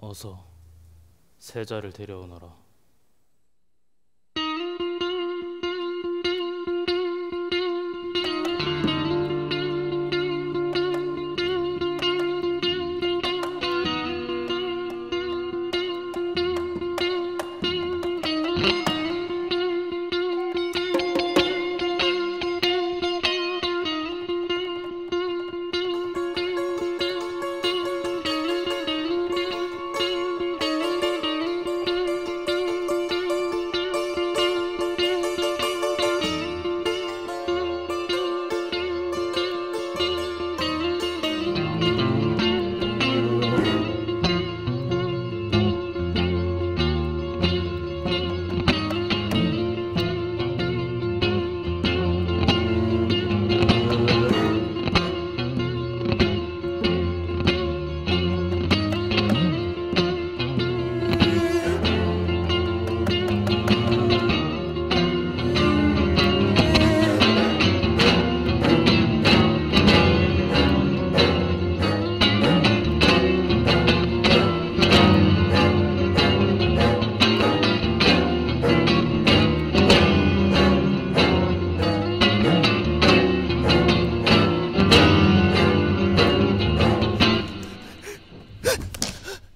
어서 세자를 데려오너라.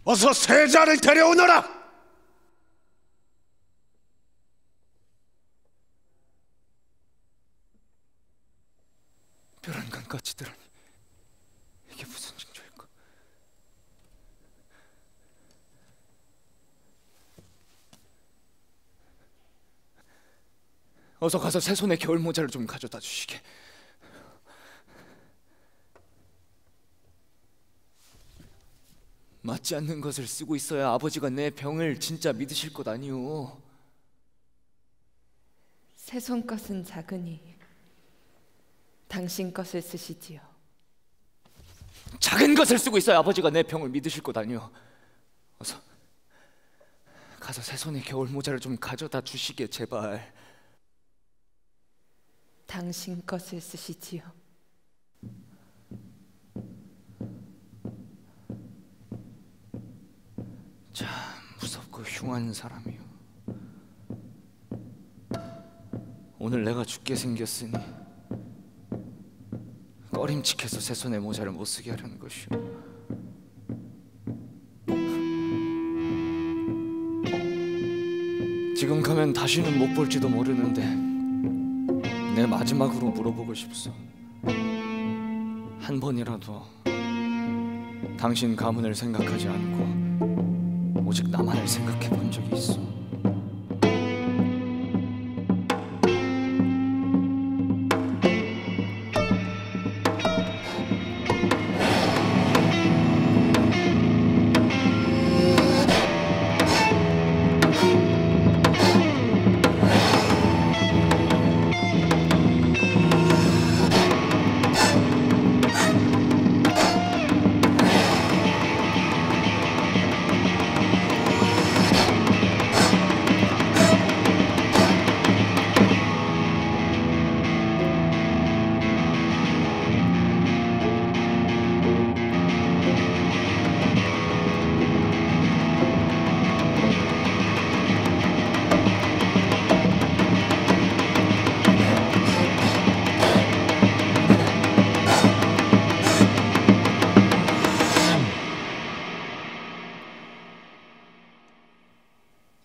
어서 세자를 데려오너라! 벼랑간까지 들으니 이게 무슨 징조일까? 어서 가서 새 손에 겨울 모자를 좀 가져다 주시게. 맞지 않는 것을 쓰고 있어야 아버지가 내 병을 진짜 믿으실 것 아니오. 새손 것은 작으니 당신 것을 쓰시지요. 작은 것을 쓰고 있어야 아버지가 내 병을 믿으실 것 아니오. 어서 가서 새 손에 겨울 모자를 좀 가져다 주시게 제발. 당신 것을 쓰시지요. 참 무섭고 흉한 사람이요. 오늘 내가 죽게 생겼으니 꺼림칙해서 새 손에 모자를 못 쓰게 하려는 것이오. 지금 가면 다시는 못 볼지도 모르는데 내 마지막으로 물어보고 싶소. 한 번이라도 당신 가문을 생각하지 않고 오직 나만을 생각해 본 적이 있어.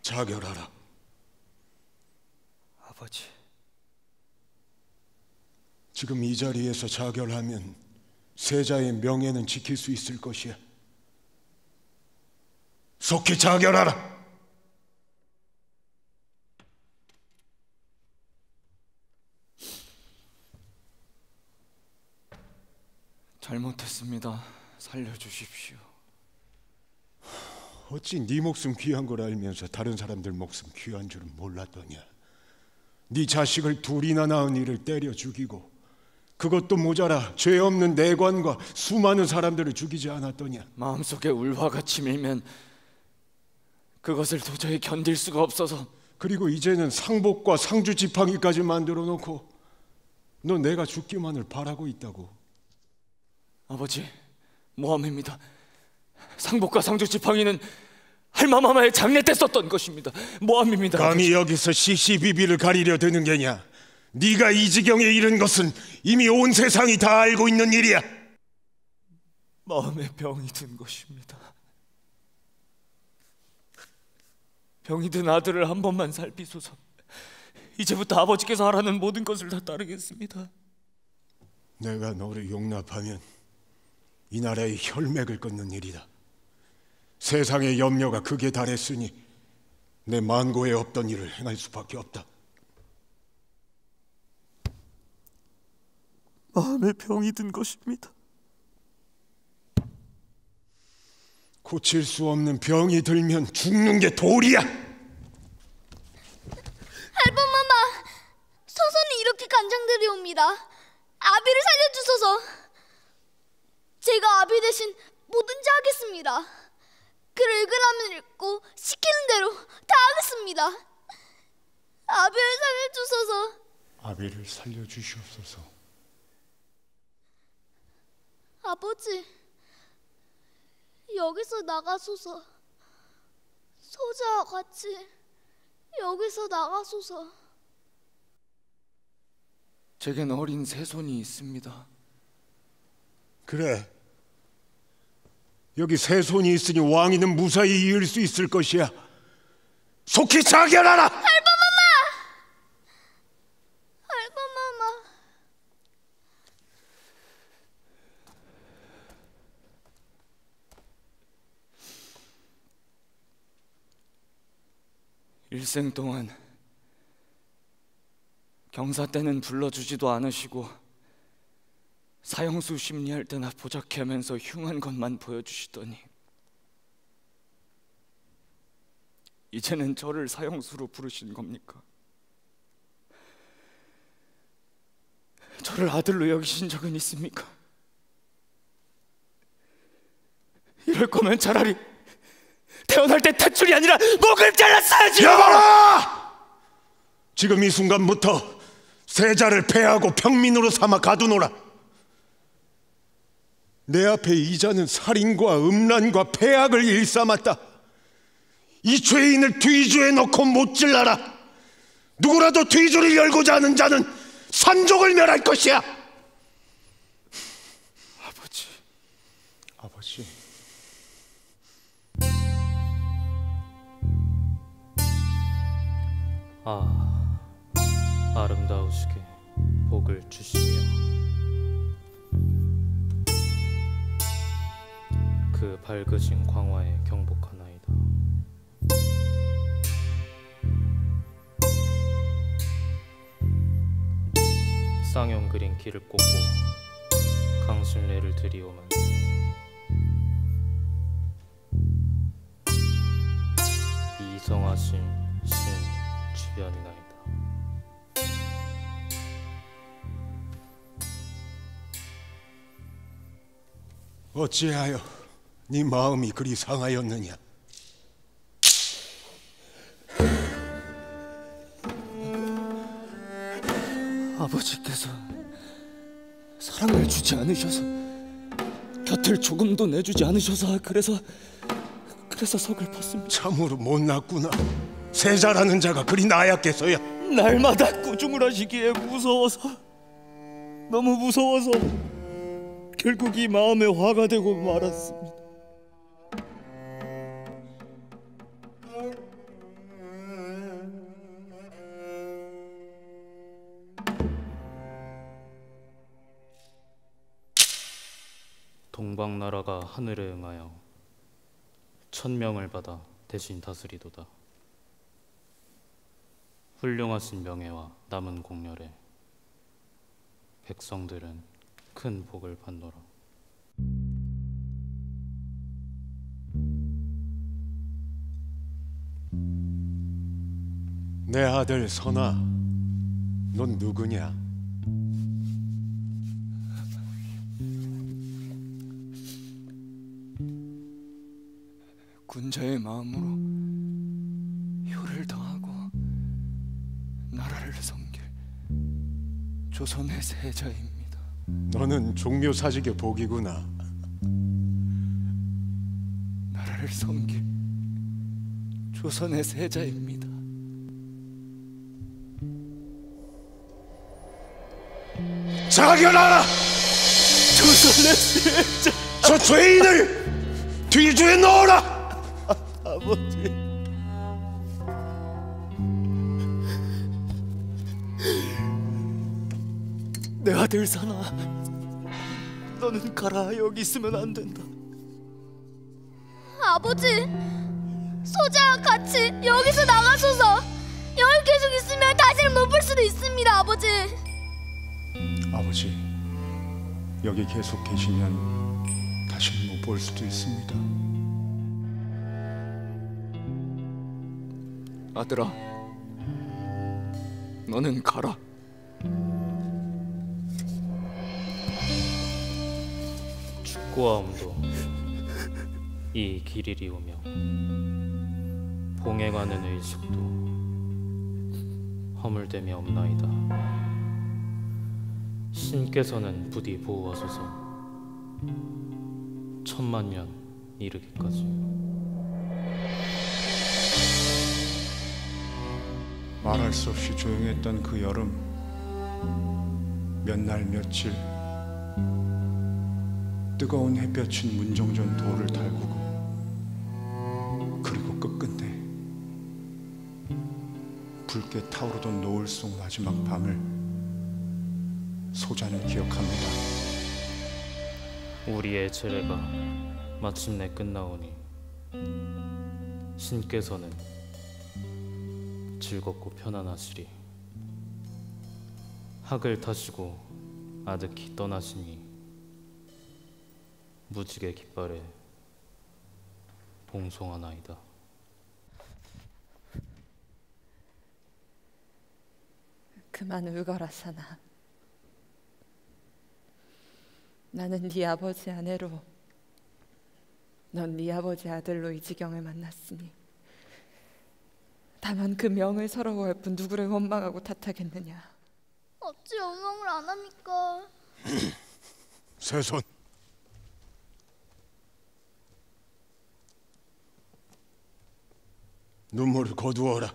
자결하라. 아버지. 지금 이 자리에서 자결하면 세자의 명예는 지킬 수 있을 것이야. 속히 자결하라. 잘못했습니다. 살려주십시오. 어찌 네 목숨 귀한 걸 알면서 다른 사람들 목숨 귀한 줄은 몰랐더냐. 네 자식을 둘이나 낳은 이를 때려 죽이고 그것도 모자라 죄 없는 내관과 수많은 사람들을 죽이지 않았더냐. 마음속에 울화가 치밀면 그것을 도저히 견딜 수가 없어서. 그리고 이제는 상복과 상주 지팡이까지 만들어 놓고 너 내가 죽기만을 바라고 있다고. 아버지, 모함입니다. 상복과 상조 지팡이는 할마마마의 장례 때 썼던 것입니다. 모함입니다. 감히 여기서 시시비비를 가리려 드는 게냐? 네가 이 지경에 이른 것은 이미 온 세상이 다 알고 있는 일이야. 마음에 병이 든 것입니다. 병이 든 아들을 한 번만 살피소서. 이제부터 아버지께서 하라는 모든 것을 다 따르겠습니다. 내가 너를 용납하면 이 나라의 혈맥을 끊는 일이다. 세상의 염려가 극에 달했으니 내 만고에 없던 일을 행할 수밖에 없다. 마음에 병이 든 것입니다. 고칠 수 없는 병이 들면 죽는 게 도리야. 할멈마마, 소선이 이렇게 간장들이옵니다. 아비를 살려주소서. 제가 아비 대신 뭐든지 하겠습니다. 글을 읽으라면 읽고 시키는 대로 다 하겠습니다. 아비를 살려주소서. 아비를 살려주시옵소서. 아버지, 여기서 나가소서. 소자와 같이 여기서 나가소서. 제겐 어린 새손이 있습니다. 그래, 여기 세 손이 있으니 왕위는 무사히 이을 수 있을 것이야. 속히 자결하라! 할멈마마! 일생 동안 경사 때는 불러주지도 않으시고 사형수 심리할 때나 보자케 하면서 흉한 것만 보여주시더니 이제는 저를 사형수로 부르신 겁니까? 저를 아들로 여기신 적은 있습니까? 이럴 거면 차라리 태어날 때 탯줄이 아니라 목을 잘랐어야지! 여봐라! 지금 이 순간부터 세자를 패하고 평민으로 삼아 가두노라. 내 앞에 이자는 살인과 음란과 폐악을 일삼았다. 이 죄인을 뒤주에 넣고 못질라라. 누구라도 뒤주를 열고자 하는 자는 산족을 멸할 것이야. 아버지. 아름다우시게 복을 주시며 그 밝으신 광화에 경복하나이다. 쌍용 그린 길을 꽂고 강순례를 드리오면 이성하신 신 주변이나이다. 어찌하여 네 마음이 그리 상하였느냐? 아버지께서 사랑을 주지 않으셔서 곁을 조금도 내주지 않으셔서 그래서 서글펐습니다. 참으로 못났구나. 세자라는 자가 그리 나약해서야. 날마다 꾸중을 하시기에 너무 무서워서 결국 이 마음에 화가 되고 말았습니다. 동방나라가 하늘에 응하여 1000명을 받아 대신 다스리도다. 훌륭하신 명예와 남은 공렬에 백성들은 큰 복을 받노라. 내 아들 선아, 넌 누구냐? 군자의 마음으로 효를 다하고 나라를 섬길 조선의 세자입니다. 너는 종묘사직의 복이구나. 나라를 섬길 조선의 세자입니다. 자결하라! 조선의 세자. 저 죄인을 뒤주에 넣어라! 아버지, 내 아들 사나, 너는 가라. 여기 있으면 안 된다. 아버지, 소자와 같이 여기서 나가소서. 여기 계속 있으면 다시는 못 볼 수도 있습니다, 아버지. 아버지, 여기 계속 계시면 다시는 못 볼 수도 있습니다. 아들아, 너는 가라. 축구와움도 이 길이리오며 봉행하는 의식도 허물됨이 없나이다. 신께서는 부디 보호하소서. 천만년 이르기까지. 말할 수 없이 조용했던 그 여름, 몇 날 며칠 뜨거운 햇볕인 문정전 도를 달구고, 그리고 끝끝내 붉게 타오르던 노을 속 마지막 밤을 소자는 기억합니다. 우리의 제례가 마침내 끝나오니 신께서는 즐겁고 편안하시리. 학을 타시고 아득히 떠나시니 무지개 깃발에 봉송하나이다. 그만 울거라 사나. 나는 네 아버지 아내로, 넌 네 아버지 아들로 이 지경을 만났으니 다만 그 명을 서러워할 뿐 누구를 원망하고 탓하겠느냐. 어찌 원망을 안 합니까? 세손, 눈물을 거두어라.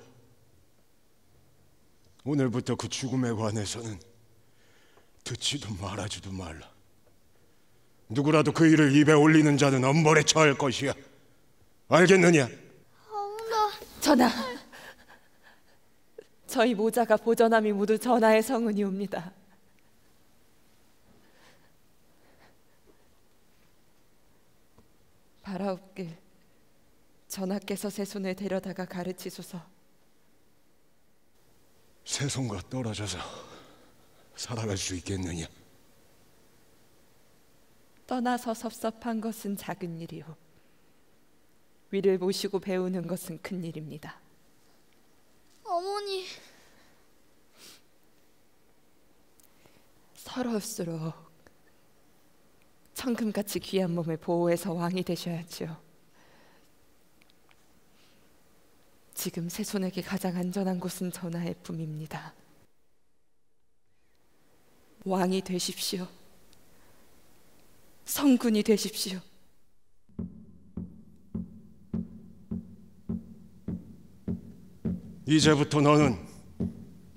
오늘부터 그 죽음에 관해서는 듣지도 말하지도 말라. 누구라도 그 일을 입에 올리는 자는 엄벌에 처할 것이야. 알겠느냐? 전하, 저희 모자가 보전함이 모두 전하의 성은이옵니다. 바라옵길 전하께서 세손을 데려다가 가르치소서. 세손과 떨어져서 살아갈 수 있겠느냐? 떠나서 섭섭한 것은 작은 일이요, 위를 모시고 배우는 것은 큰 일입니다. 어머니, 서러울수록 천금같이 귀한 몸을 보호해서 왕이 되셔야지요. 지금 세손에게 가장 안전한 곳은 전하의 품입니다. 왕이 되십시오. 성군이 되십시오. 이제부터 너는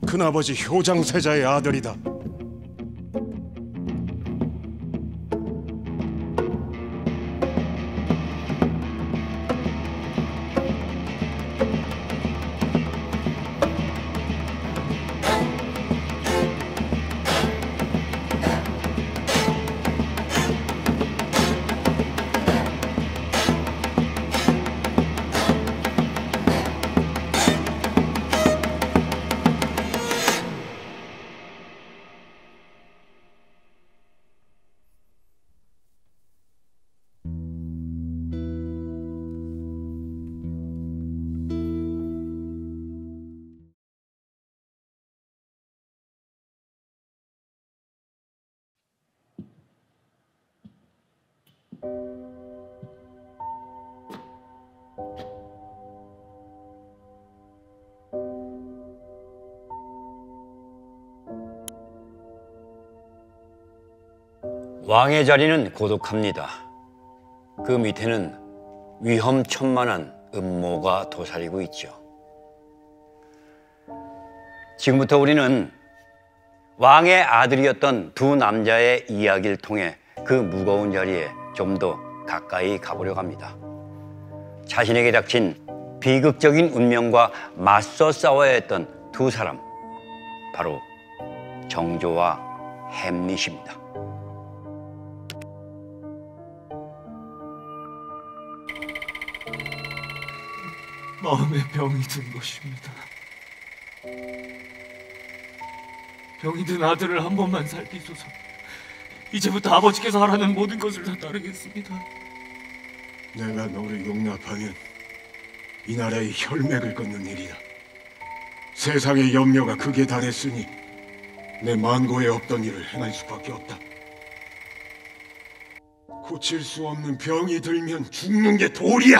큰아버지 효장세자의 아들이다. 왕의 자리는 고독합니다. 그 밑에는 위험천만한 음모가 도사리고 있죠. 지금부터 우리는 왕의 아들이었던 두 남자의 이야기를 통해 그 무거운 자리에 좀 더 가까이 가보려고 합니다. 자신에게 닥친 비극적인 운명과 맞서 싸워야 했던 두 사람, 바로 정조와 햄릿입니다. 마음에 병이 든 것입니다. 병이 든 아들을 한 번만 살피소서. 이제부터 아버지께서 하라는 모든 것을 다 따르겠습니다. 내가 너를 용납하면 이 나라의 혈맥을 끊는 일이다. 세상의 염려가 극에 달했으니 내 만고에 없던 일을 행할 수밖에 없다. 고칠 수 없는 병이 들면 죽는 게 도리야.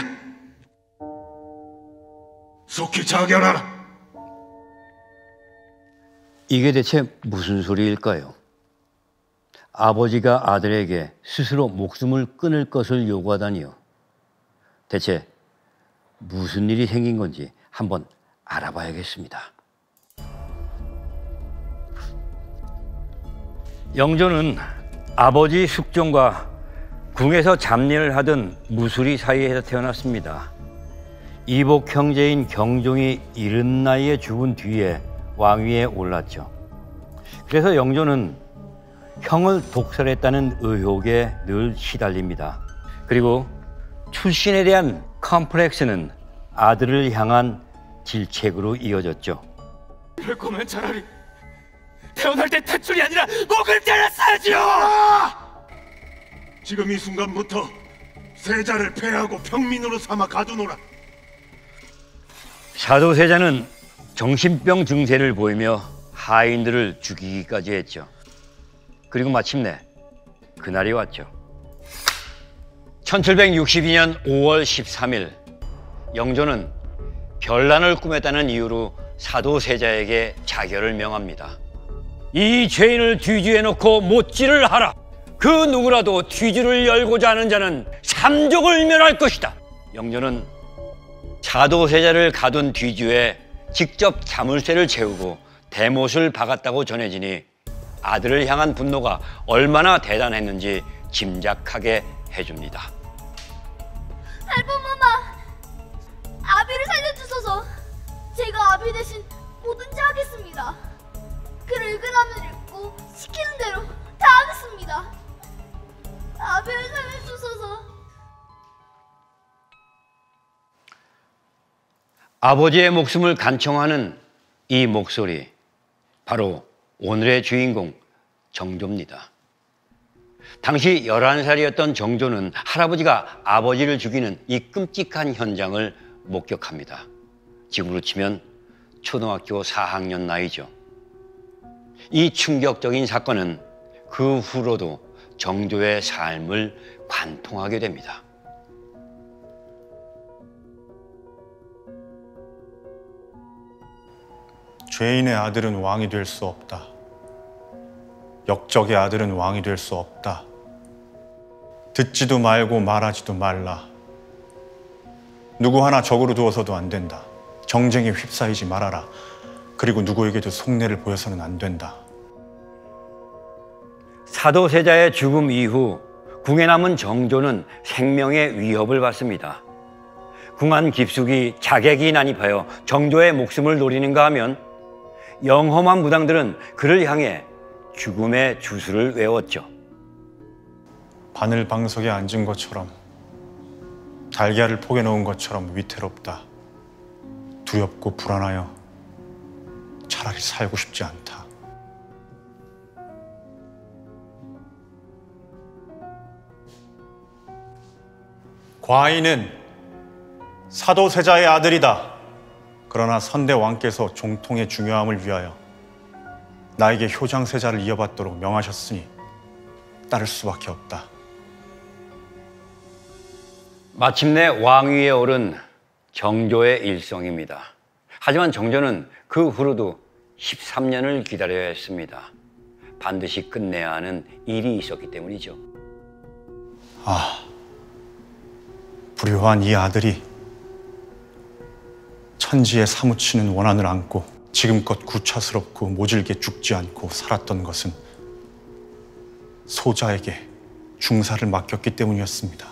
속히 자결하라. 이게 대체 무슨 소리일까요? 아버지가 아들에게 스스로 목숨을 끊을 것을 요구하다니요. 대체 무슨 일이 생긴 건지 한번 알아봐야겠습니다. 영조는 아버지 숙종과 궁에서 잡일을 하던 무술이 사이에서 태어났습니다. 이복 형제인 경종이 이른 나이에 죽은 뒤에 왕위에 올랐죠. 그래서 영조는 형을 독살했다는 의혹에 늘 시달립니다. 그리고 출신에 대한 컴플렉스는 아들을 향한 질책으로 이어졌죠. 이럴 거면 차라리 태어날 때 탯줄이 아니라 목을 잘랐어야지요. 지금 이 순간부터 세자를 폐하고 평민으로 삼아 가두노라. 사도세자는 정신병 증세를 보이며 하인들을 죽이기까지 했죠. 그리고 마침내 그날이 왔죠. 1762년 5월 13일 영조는 별난을 꾸몄다는 이유로 사도세자에게 자결을 명합니다. 이 죄인을 뒤주에 놓고 못질을 하라. 그 누구라도 뒤주를 열고자 하는 자는 삼족을 멸할 것이다. 영조는 사도세자를 가둔 뒤주에 직접 자물쇠를 채우고 대못을 박았다고 전해지니 아들을 향한 분노가 얼마나 대단했는지 짐작하게 해줍니다. 할머마, 아비를 살려주소서. 제가 아비 대신 뭐든지 하겠습니다. 그를 읽으라면 읽고 시키는 대로 다 하겠습니다. 아비를 살려주소서. 아버지의 목숨을 간청하는 이 목소리, 바로 오늘의 주인공 정조입니다. 당시 11살이었던 정조는 할아버지가 아버지를 죽이는 이 끔찍한 현장을 목격합니다. 지금으로 치면 초등학교 4학년 나이죠. 이 충격적인 사건은 그 후로도 정조의 삶을 관통하게 됩니다. 죄인의 아들은 왕이 될 수 없다. 역적의 아들은 왕이 될 수 없다. 듣지도 말고 말하지도 말라. 누구 하나 적으로 두어서도 안 된다. 정쟁에 휩싸이지 말아라. 그리고 누구에게도 속내를 보여서는 안 된다. 사도세자의 죽음 이후 궁에 남은 정조는 생명의 위협을 받습니다. 궁안 깊숙이 자객이 난입하여 정조의 목숨을 노리는가 하면 영험한 무당들은 그를 향해 죽음의 주술을 외웠죠. 바늘 방석에 앉은 것처럼, 달걀을 포개 놓은 것처럼 위태롭다. 두렵고 불안하여 차라리 살고 싶지 않다. 과인은 사도세자의 아들이다. 그러나 선대 왕께서 종통의 중요함을 위하여 나에게 효장세자를 이어받도록 명하셨으니 따를 수밖에 없다. 마침내 왕위에 오른 정조의 일성입니다. 하지만 정조는 그 후로도 13년을 기다려야 했습니다. 반드시 끝내야 하는 일이 있었기 때문이죠. 부요한 이 아들이 천지에 사무치는 원한을 안고 지금껏 구차스럽고 모질게 죽지 않고 살았던 것은 소자에게 중사를 맡겼기 때문이었습니다.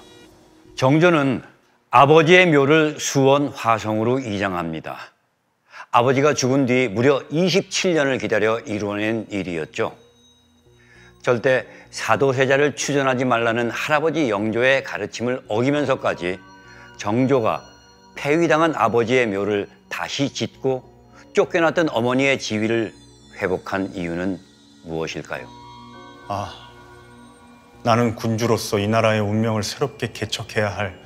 정조는 아버지의 묘를 수원 화성으로 이장합니다. 아버지가 죽은 뒤 무려 27년을 기다려 이루어낸 일이었죠. 절대 사도세자를 추전하지 말라는 할아버지 영조의 가르침을 어기면서까지 정조가 폐위당한 아버지의 묘를 다시 짓고 쫓겨났던 어머니의 지위를 회복한 이유는 무엇일까요? 나는 군주로서 이 나라의 운명을 새롭게 개척해야 할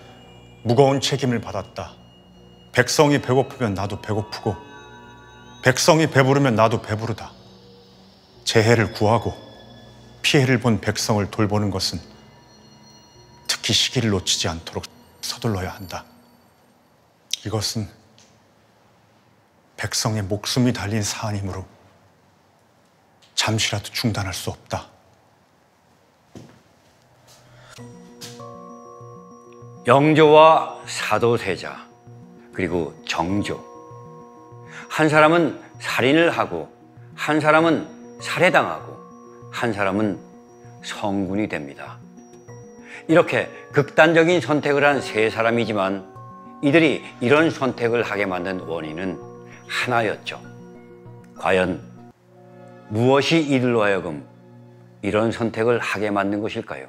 무거운 책임을 받았다. 백성이 배고프면 나도 배고프고 백성이 배부르면 나도 배부르다. 재해를 구하고 피해를 본 백성을 돌보는 것은 특히 시기를 놓치지 않도록 서둘러야 한다. 이것은 백성의 목숨이 달린 사안이므로 잠시라도 중단할 수 없다. 영조와 사도세자 그리고 정조, 한 사람은 살인을 하고 한 사람은 살해당하고 한 사람은 성군이 됩니다. 이렇게 극단적인 선택을 한 세 사람이지만 이들이 이런 선택을 하게 만든 원인은 하나였죠. 과연 무엇이 이들로 하여금 이런 선택을 하게 만든 것일까요?